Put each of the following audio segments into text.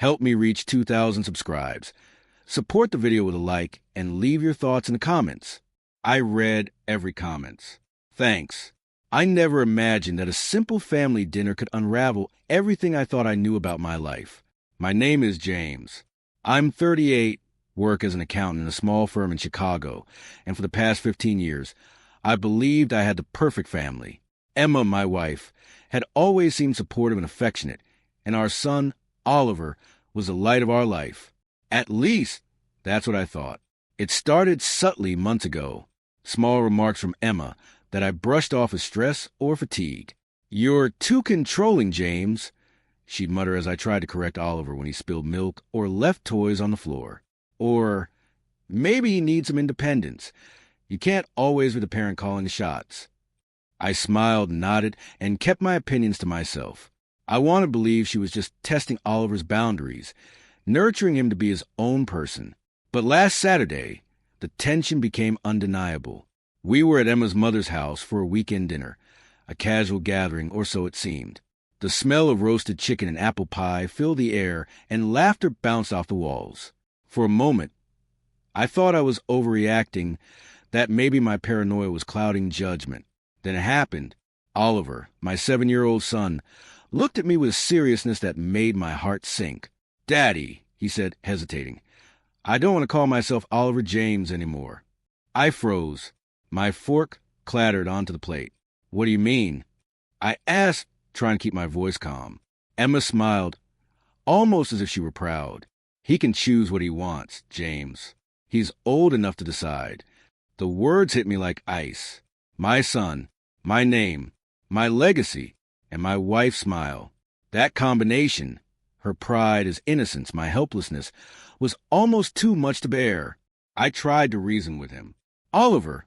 Help me reach 2,000 subscribes. Support the video with a like and leave your thoughts in the comments. I read every comment. Thanks. I never imagined that a simple family dinner could unravel everything I thought I knew about my life. My name is James. I'm 38, work as an accountant in a small firm in Chicago, and for the past 15 years, I believed I had the perfect family. Emma, my wife, had always seemed supportive and affectionate, and our son, Oliver, was the light of our life. At least, that's what I thought. It started subtly months ago. Small remarks from Emma that I brushed off as stress or fatigue. "You're too controlling, James," she'd mutter as I tried to correct Oliver when he spilled milk or left toys on the floor. Or, "Maybe he needs some independence. You can't always be the parent calling the shots." I smiled, nodded, and kept my opinions to myself. I wanted to believe she was just testing Oliver's boundaries, nurturing him to be his own person. But last Saturday, the tension became undeniable. We were at Emma's mother's house for a weekend dinner, a casual gathering, or so it seemed. The smell of roasted chicken and apple pie filled the air, and laughter bounced off the walls. For a moment, I thought I was overreacting, that maybe my paranoia was clouding judgment. Then it happened. Oliver, my 7-year-old son, looked at me with a seriousness that made my heart sink. "Daddy," he said, hesitating, "I don't want to call myself Oliver James anymore." I froze. My fork clattered onto the plate. "What do you mean?" I asked, trying to keep my voice calm. Emma smiled, almost as if she were proud. "He can choose what he wants, James. He's old enough to decide." The words hit me like ice. My son, my name, my legacy, and my wife's smile. That combination, her pride, his innocence, my helplessness, was almost too much to bear. I tried to reason with him. "Oliver,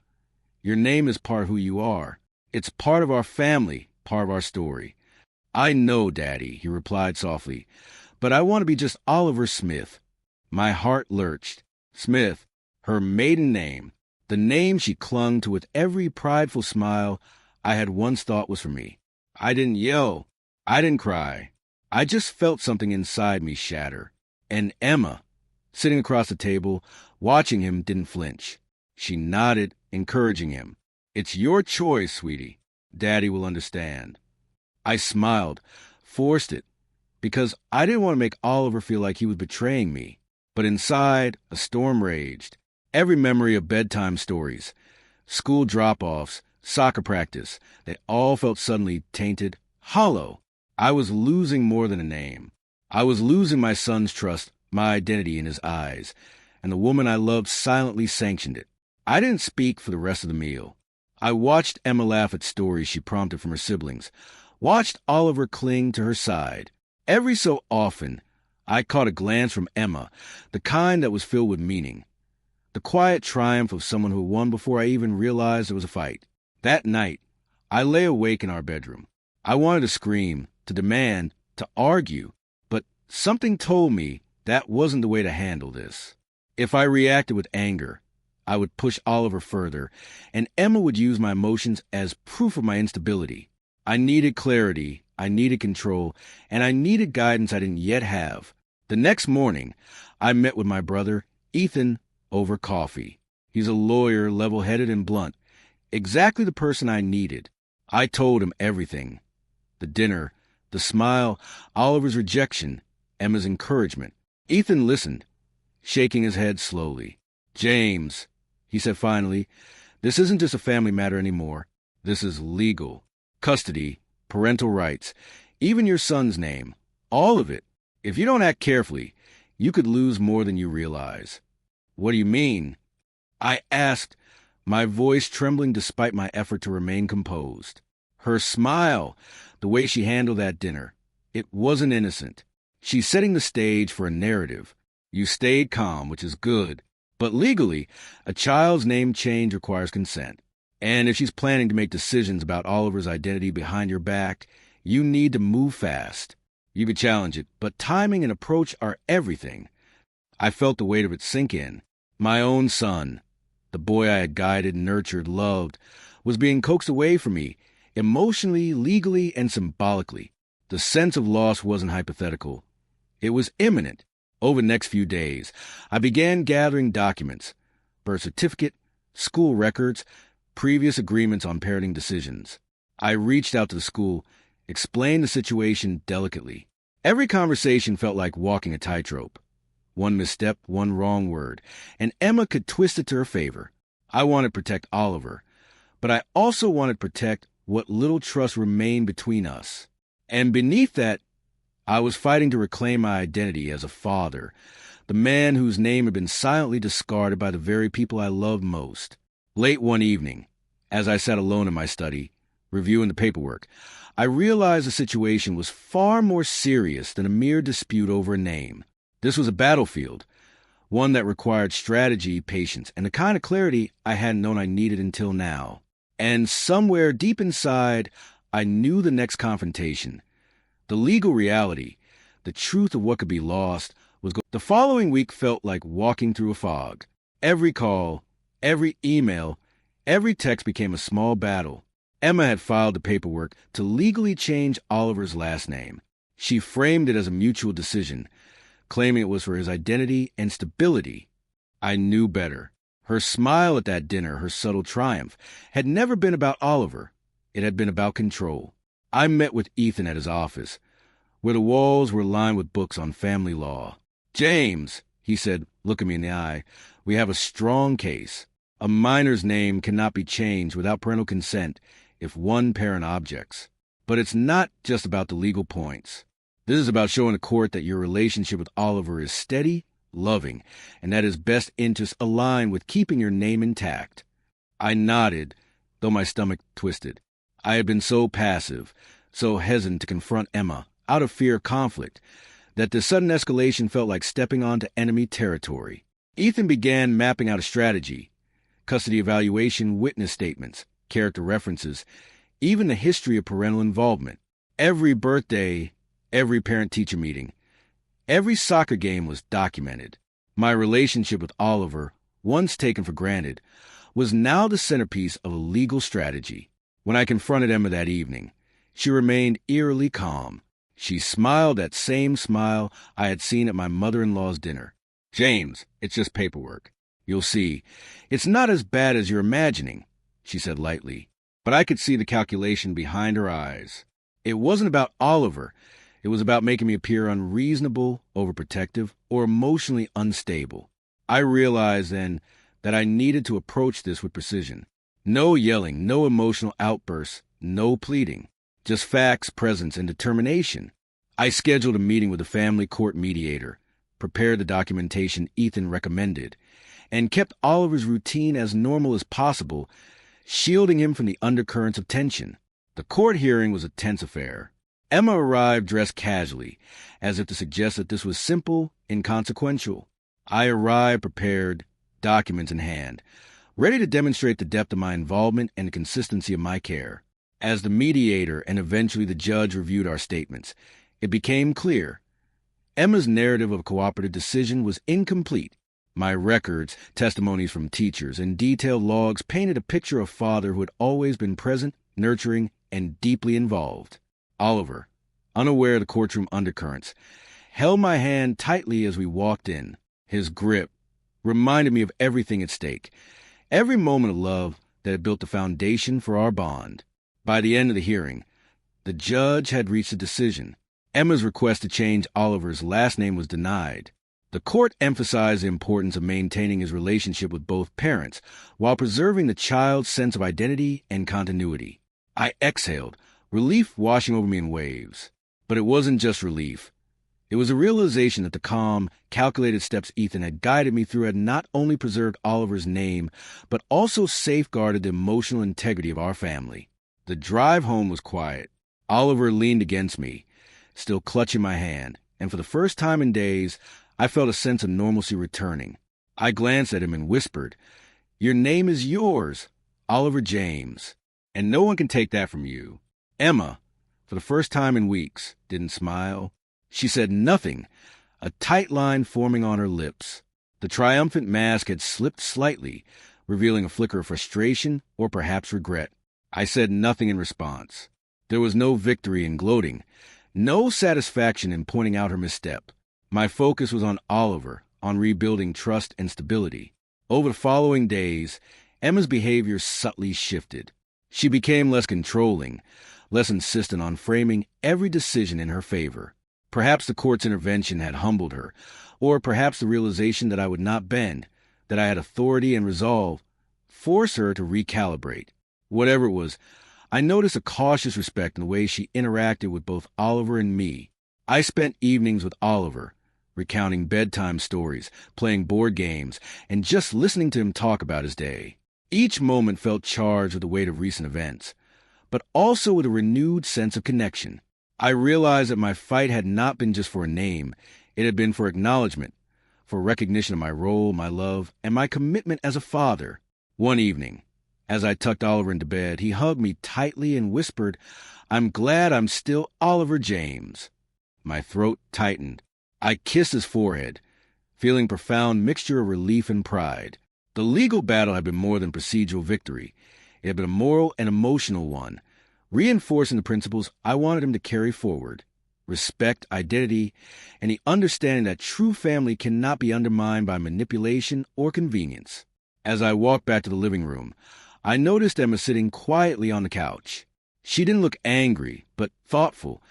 your name is part of who you are. It's part of our family, part of our story." "I know, Daddy," he replied softly, "but I want to be just Oliver Smith." My heart lurched. Smith, her maiden name, the name she clung to with every prideful smile I had once thought was for me. I didn't yell. I didn't cry. I just felt something inside me shatter. And Emma, sitting across the table, watching him, didn't flinch. She nodded, encouraging him. "It's your choice, sweetie. Daddy will understand." I smiled, forced it, because I didn't want to make Oliver feel like he was betraying me. But inside, a storm raged. Every memory of bedtime stories, school drop-offs, soccer practice, they all felt suddenly tainted, hollow. I was losing more than a name. I was losing my son's trust, my identity in his eyes, and the woman I loved silently sanctioned it. I didn't speak for the rest of the meal. I watched Emma laugh at stories she prompted from her siblings, watched Oliver cling to her side. Every so often, I caught a glance from Emma, the kind that was filled with meaning. The quiet triumph of someone who won before I even realized there was a fight. That night, I lay awake in our bedroom. I wanted to scream, to demand, to argue, but something told me that wasn't the way to handle this. If I reacted with anger, I would push Oliver further, and Emma would use my emotions as proof of my instability. I needed clarity, I needed control, and I needed guidance I didn't yet have. The next morning, I met with my brother, Ethan, over coffee. He's a lawyer, level-headed and blunt, exactly the person I needed. I told him everything. The dinner, the smile, Oliver's rejection, Emma's encouragement. Ethan listened, shaking his head slowly. "James," he said finally, "this isn't just a family matter anymore. This is legal. Custody, parental rights, even your son's name. All of it. If you don't act carefully, you could lose more than you realize." "What do you mean?" I asked, my voice trembling despite my effort to remain composed. Her smile, the way she handled that dinner, it wasn't innocent. She's setting the stage for a narrative. You stayed calm, which is good. But legally, a child's name change requires consent. And if she's planning to make decisions about Oliver's identity behind your back, you need to move fast. You could challenge it, but timing and approach are everything. I felt the weight of it sink in. My own son, the boy I had guided, nurtured, loved, was being coaxed away from me, emotionally, legally, and symbolically. The sense of loss wasn't hypothetical. It was imminent. Over the next few days, I began gathering documents, birth certificate, school records, previous agreements on parenting decisions. I reached out to the school, explained the situation delicately. Every conversation felt like walking a tightrope. One misstep, one wrong word, and Emma could twist it to her favor. I wanted to protect Oliver, but I also wanted to protect what little trust remained between us. And beneath that, I was fighting to reclaim my identity as a father, the man whose name had been silently discarded by the very people I loved most. Late one evening, as I sat alone in my study, reviewing the paperwork, I realized the situation was far more serious than a mere dispute over a name. This was a battlefield, one that required strategy, patience, and the kind of clarity I hadn't known I needed until now. And somewhere deep inside, I knew the next confrontation, the legal reality, the truth of what could be lost, was going. The following week felt like walking through a fog. Every call, every email, every text became a small battle. Emma had filed the paperwork to legally change Oliver's last name. She framed it as a mutual decision, claiming it was for his identity and stability. I knew better. Her smile at that dinner, her subtle triumph, had never been about Oliver. It had been about control. I met with Ethan at his office, where the walls were lined with books on family law. "James," he said, looking me in the eye, "we have a strong case. A minor's name cannot be changed without parental consent if one parent objects. But it's not just about the legal points. This is about showing the court that your relationship with Oliver is steady, loving, and that his best interests align with keeping your name intact." I nodded, though my stomach twisted. I had been so passive, so hesitant to confront Emma, out of fear of conflict, that the sudden escalation felt like stepping onto enemy territory. Ethan began mapping out a strategy: custody evaluation, witness statements, character references, even the history of parental involvement. Every birthday, every parent-teacher meeting, every soccer game was documented. My relationship with Oliver, once taken for granted, was now the centerpiece of a legal strategy. When I confronted Emma that evening, she remained eerily calm. She smiled that same smile I had seen at my mother-in-law's dinner. "James, it's just paperwork. You'll see, it's not as bad as you're imagining," she said lightly. But I could see the calculation behind her eyes. It wasn't about Oliver. It was about making me appear unreasonable, overprotective, or emotionally unstable. I realized then that I needed to approach this with precision. No yelling, no emotional outbursts, no pleading. Just facts, presence, and determination. I scheduled a meeting with the family court mediator, prepared the documentation Ethan recommended, and kept Oliver's routine as normal as possible, shielding him from the undercurrents of tension. The court hearing was a tense affair. Emma arrived dressed casually, as if to suggest that this was simple, inconsequential. I arrived prepared, documents in hand, ready to demonstrate the depth of my involvement and the consistency of my care. As the mediator and eventually the judge reviewed our statements, it became clear. Emma's narrative of a cooperative decision was incomplete. My records, testimonies from teachers, and detailed logs painted a picture of a father who had always been present, nurturing, and deeply involved. Oliver, unaware of the courtroom undercurrents, held my hand tightly as we walked in. His grip reminded me of everything at stake, every moment of love that had built the foundation for our bond. By the end of the hearing, the judge had reached a decision. Emma's request to change Oliver's last name was denied. The court emphasized the importance of maintaining his relationship with both parents while preserving the child's sense of identity and continuity. I exhaled, relief washing over me in waves. But it wasn't just relief. It was a realization that the calm, calculated steps Ethan had guided me through had not only preserved Oliver's name, but also safeguarded the emotional integrity of our family. The drive home was quiet. Oliver leaned against me, still clutching my hand, and for the first time in days, I felt a sense of normalcy returning. I glanced at him and whispered, "Your name is yours, Oliver James, and no one can take that from you." Emma, for the first time in weeks, didn't smile. She said nothing, a tight line forming on her lips. The triumphant mask had slipped slightly, revealing a flicker of frustration or perhaps regret. I said nothing in response. There was no victory in gloating, no satisfaction in pointing out her misstep. My focus was on Oliver, on rebuilding trust and stability. Over the following days, Emma's behavior subtly shifted. She became less controlling, less insistent on framing every decision in her favor. Perhaps the court's intervention had humbled her, or perhaps the realization that I would not bend, that I had authority and resolve, forced her to recalibrate. Whatever it was, I noticed a cautious respect in the way she interacted with both Oliver and me. I spent evenings with Oliver, recounting bedtime stories, playing board games, and just listening to him talk about his day. Each moment felt charged with the weight of recent events, but also with a renewed sense of connection. I realized that my fight had not been just for a name. It had been for acknowledgement, for recognition of my role, my love, and my commitment as a father. One evening, as I tucked Oliver into bed, he hugged me tightly and whispered, "I'm glad I'm still Oliver James." My throat tightened. I kissed his forehead, feeling a profound mixture of relief and pride. The legal battle had been more than procedural victory. It had been a moral and emotional one, reinforcing the principles I wanted him to carry forward: respect, identity, and the understanding that true family cannot be undermined by manipulation or convenience. As I walked back to the living room, I noticed Emma sitting quietly on the couch. She didn't look angry, but thoughtful,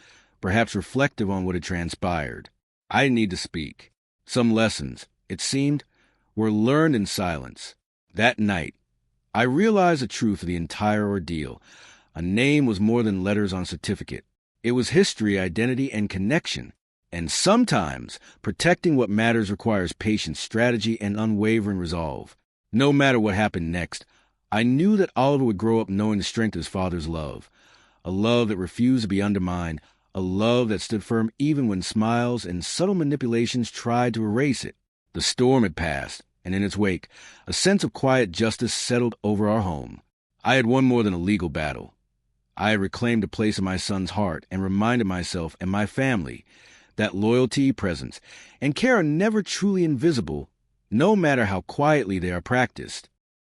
perhaps reflective on what had transpired. I didn't need to speak. Some lessons, it seemed, were learned in silence. That night, I realized the truth of the entire ordeal. A name was more than letters on a certificate. It was history, identity, and connection. And sometimes, protecting what matters requires patience, strategy, and unwavering resolve. No matter what happened next, I knew that Oliver would grow up knowing the strength of his father's love. A love that refused to be undermined, a love that stood firm even when smiles and subtle manipulations tried to erase it. The storm had passed, and in its wake, a sense of quiet justice settled over our home. I had won more than a legal battle. I had reclaimed a place in my son's heart and reminded myself and my family that loyalty, presence, and care are never truly invisible, no matter how quietly they are practiced.